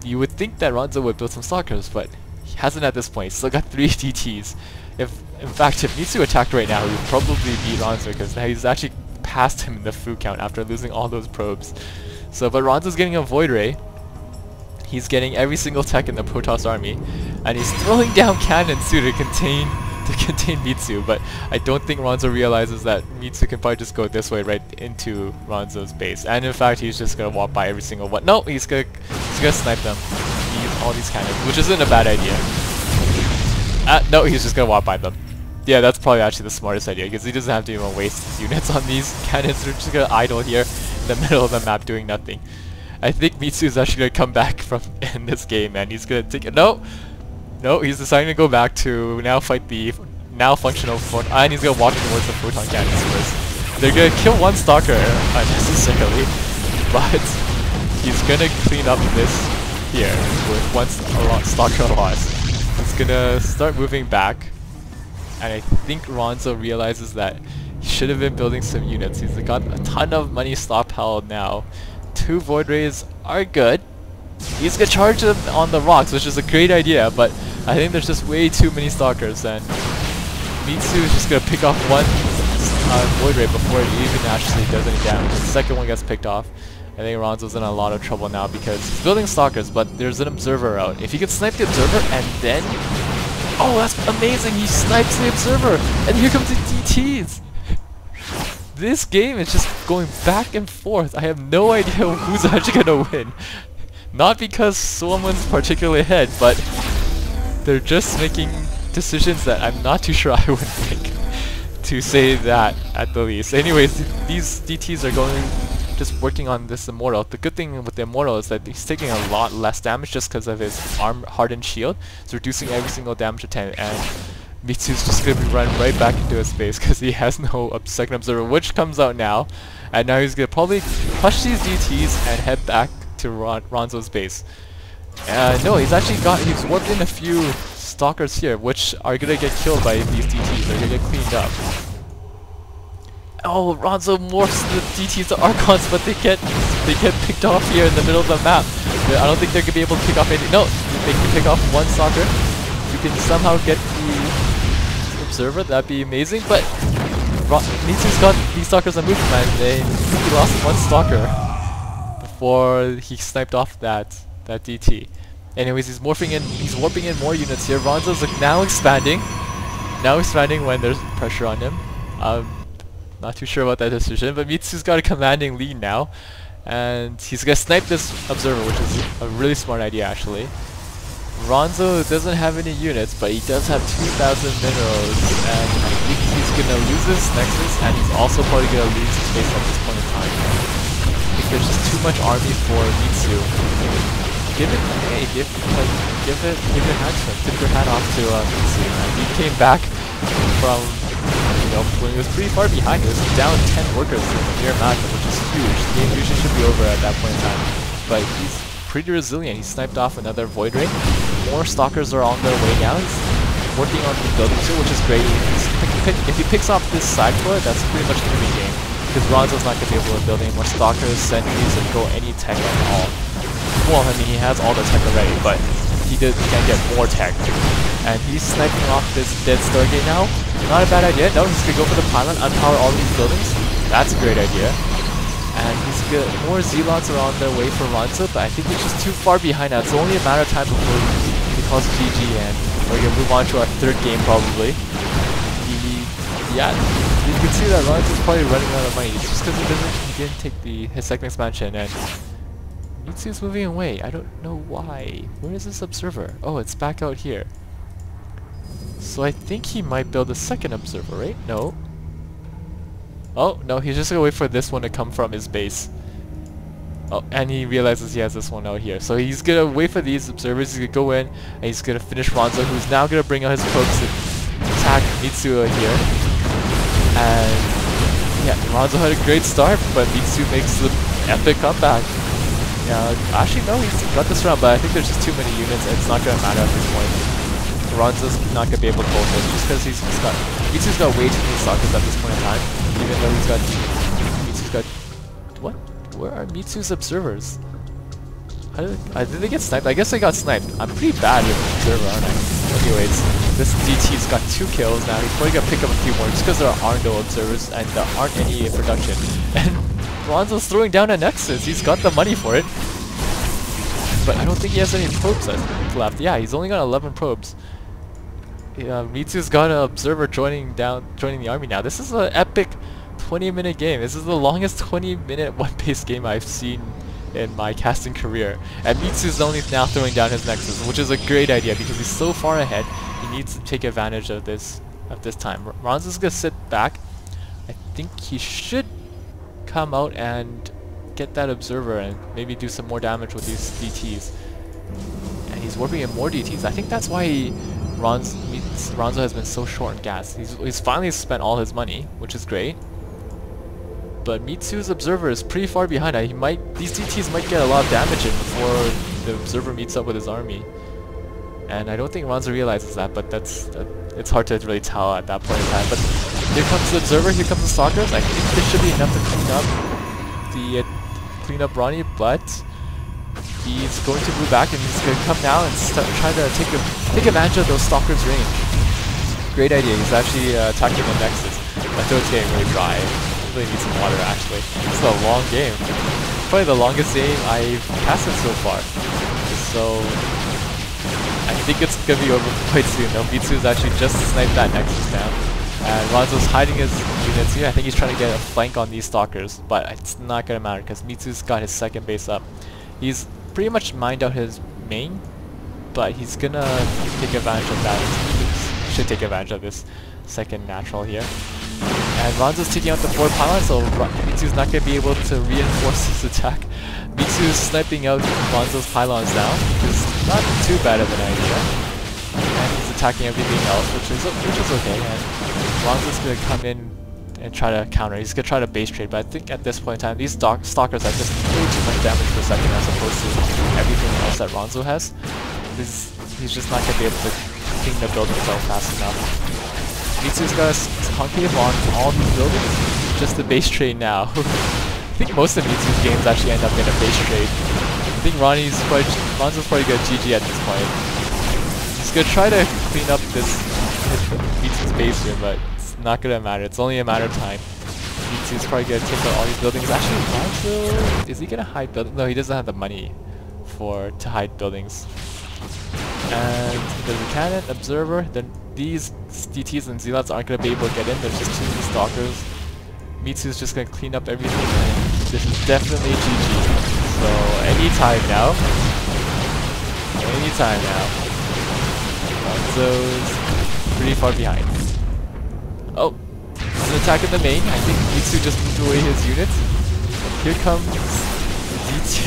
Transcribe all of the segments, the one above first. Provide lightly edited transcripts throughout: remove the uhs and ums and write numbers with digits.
you would think that Ronzo would build some stalkers, but he hasn't at this point. He's still got 3 DTs. In fact, if Mitsu attacked right now, he would probably beat Ronzo because now he's actually passed him in the food count after losing all those probes. So, but Ronzo's getting a Void Ray. He's getting every single tech in the Protoss army, and he's throwing down cannons too to contain Mitsu. But I don't think Ronzo realizes that Mitsu can probably just go this way right into Ronzo's base. And in fact, he's just gonna walk by every single one. No, he's gonna snipe them. He used all these cannons, which isn't a bad idea. No, he's just gonna walk by them. Yeah, that's probably actually the smartest idea because he doesn't have to even waste his units on these cannons. They're just gonna idle here in the middle of the map doing nothing. I think Mitsu is actually gonna come back from in this game, and he's gonna take it. No, he's deciding to go back to now fight the now functional photon, and he's gonna walk towards the photon cannons first. They're gonna kill one stalker unnecessarily, but he's gonna clean up this here with one stalker loss. He's gonna start moving back, and I think Ronzo realizes that he should have been building some units. He's got a ton of money stockpiled now. 2 Void Rays are good. He's gonna charge them on the rocks, which is a great idea, but I think there's just way too many stalkers, and Mitsu is just gonna pick off one Void Ray before it even actually does any damage. The second one gets picked off. I think Ronzo's in a lot of trouble now because he's building stalkers, but there's an observer out. If he can snipe the observer and then... Oh, that's amazing! He snipes the observer! And here comes the DTs! This game is just going back and forth. I have no idea who's actually gonna win. Not because someone's particularly ahead, but they're just making decisions that I'm not too sure I would make, to say that at the least. Anyways, these DTs are going, just working on this Immortal. The good thing with the Immortal is that he's taking a lot less damage just because of his hardened shield. It's reducing every single damage attempt, and Mitsu's just gonna be run right back into his base because he has no second observer, which comes out now. And now he's gonna probably push these DTs and head back to Ronzo's base. No, he's warped in a few stalkers here, which are gonna get killed by these DTs. They're gonna get cleaned up. Oh, Ronzo morphs the DTs to Archons, but they get picked off here in the middle of the map. I don't think they're gonna be able to pick off anything. No, they can pick off one stalker. You can somehow get the observer, that'd be amazing, but Mitsu's got these stalkers on move command. He lost one stalker before he sniped off that DT. Anyways, he's warping in more units here. Ronzo's now expanding when there's pressure on him. Not too sure about that decision, but Mitsu's got a commanding lead now, and he's gonna snipe this observer, which is a really smart idea actually. Ronzo doesn't have any units, but he does have 2,000 minerals, and I think he's gonna lose this Nexus, and he's also probably gonna lose his base at this point in time. I think there's just too much army for Mitsu. Give your hat to him. Tip your hat off to Mitsu. And he came back from, when he was pretty far behind. He was down 10 workers in the near matchup, which is huge. The game usually should be over at that point in time, but he's pretty resilient. He sniped off another Void Ray. More stalkers are on their way now. He's working on the buildings here, which is great. If he picks off this side floor, that's pretty much the end of the game, because Ronzo's not going to be able to build any more stalkers, sentries, and go any tech at all. Well, I mean, he has all the tech already, but he can't get more tech. And he's sniping off this dead Stargate now. Not a bad idea. No, he's going to go for the pylon, unpower all these buildings. That's a great idea. And he's good. More Zealots are on their way for Ronzo, but I think he's just too far behind now. It's only a matter of time before he calls GG, and we're going to move on to our third game probably. Yeah, you can see that Ronzo's probably running out of money. It's just because he didn't take his second expansion, and Mitsu's moving away. I don't know why. Where is this observer? Oh, it's back out here. So I think he might build a second observer, right? No. Oh, no, he's just gonna wait for this one to come from his base. Oh, and he realizes he has this one out here. So he's gonna wait for these observers. He's gonna go in, and he's gonna finish Ronzo, who's now gonna bring out his probes to attack Mitsu here. And yeah, Ronzo had a great start, but Mitsu makes the epic comeback. Yeah, actually no, he's got this round, but I think there's just too many units, and it's not gonna matter at this point. Ronzo's not gonna be able to hold it, just because Mitsu's got way too many stalkers at this point in time. Even though Mitsu's got what? Where are Mitsu's observers? Did they get sniped? I guess they got sniped. I'm pretty bad with observer, aren't I? Anyways, this DT's got 2 kills now. He's probably gonna pick up a few more just because there aren't no observers and there aren't any production. And Ronzo's throwing down a Nexus. He's got the money for it. But I don't think he has any probes left. Yeah, he's only got 11 probes. Mitsu's got an observer joining the army now. This is an epic 20-minute game. This is the longest 20-minute one-based game I've seen in my casting career. And Mitsu's only now throwing down his Nexus, which is a great idea because he's so far ahead. He needs to take advantage of this time. Ronzo's gonna sit back. I think he should come out and get that observer and maybe do some more damage with these DTs. And he's warping in more DTs. I think that's why Ronzo has been so short on gas. He's finally spent all his money, which is great. But Mitsu's observer is pretty far behind. These DTs might get a lot of damage in before the observer meets up with his army. And I don't think Ronzo realizes that, but it's hard to really tell at that point in time. But here comes the observer, here comes the stalkers. I think this should be enough to clean up Ronnie, but he's going to move back and he's going to come now and try to take advantage of those stalkers' range. Great idea. He's actually attacking the Nexus. My throat's getting really dry. I really need some water actually. This is a long game. Probably the longest game I've casted so far. So I think it's gonna be over quite soon though. Mitsu's actually just sniped that Nexus down. And Ronzo's hiding his units here. I think he's trying to get a flank on these stalkers, but it's not gonna matter because Mitsu's got his second base up. He's pretty much mined out his main, but he's gonna take advantage of that. He should take advantage of this second natural here. And Ronzo's taking out the 4 pylons, so Mitsu's not going to be able to reinforce his attack. Mitsu's sniping out Ronzo's pylons now, which is not too bad of an idea. And he's attacking everything else, which is okay. And Ronzo's going to come in and try to counter. He's going to try to base trade, but I think at this point in time, these stalkers have just way too much damage per second as opposed to everything else that Ronzo has. He's just not going to be able to clean the building himself fast enough. Mitsu's got a concave on all these buildings, just the base trade now. I think most of Mitsu's games actually end up in a base trade. I think Ronzo's probably got GG at this point. He's gonna try to clean up this Mitsu's base here, but it's not gonna matter. It's only a matter of time. Mitsu's probably gonna take out all these buildings. Actually, Ronzo, is he gonna hide buildings? No, he doesn't have the money to hide buildings. And there's a cannon, observer, then these DTs and Zealots aren't going to be able to get in, there's just too many stalkers. Mitsu's just going to clean up everything, and this is definitely GG. So, anytime now. Ronzo's pretty far behind. Oh, he's an attack in the main. I think Mitsu just moved away his units. Here comes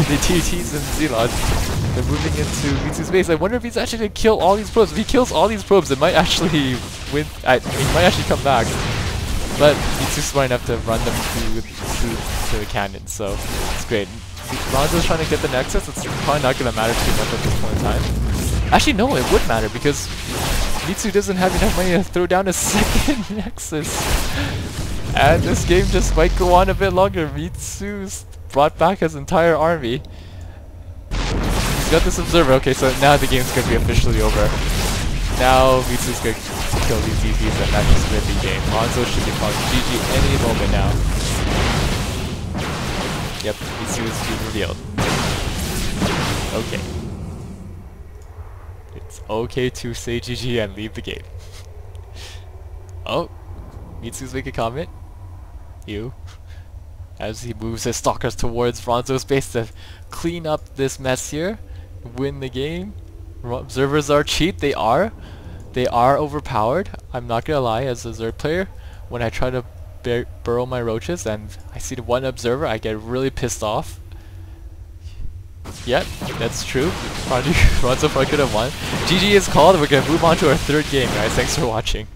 the DTs and Zealots. They're moving into Mitsu's base. I wonder if he's actually going to kill all these probes. If he kills all these probes, it might actually win. He might actually come back. But Mitsu's smart enough to run them to the cannon, so it's great. Ronzo's trying to get the Nexus. It's probably not going to matter too much at this point in time. Actually, no, it would matter because Mitsu doesn't have enough money to throw down a second Nexus. And this game just might go on a bit longer. Mitsu's brought back his entire army. He's got this observer. Okay, so now the game's gonna be officially over. Now Mitsu's gonna kill these DPs and that's just gonna be game. Ronzo should be calling GG any moment now. Yep, Mitsu is being revealed. Okay. It's okay to say GG and leave the game. Oh, Mitsu's making a comment. You. As he moves his stalkers towards Ronzo's base to clean up this mess here, win the game. Observers are cheap. They are overpowered. I'm not gonna lie. As a Zerg player, when I try to burrow my roaches and I see the one observer, I get really pissed off. Yep, that's true. Ronzo probably could have won. GG is called. We're gonna move on to our third game, guys. Thanks for watching.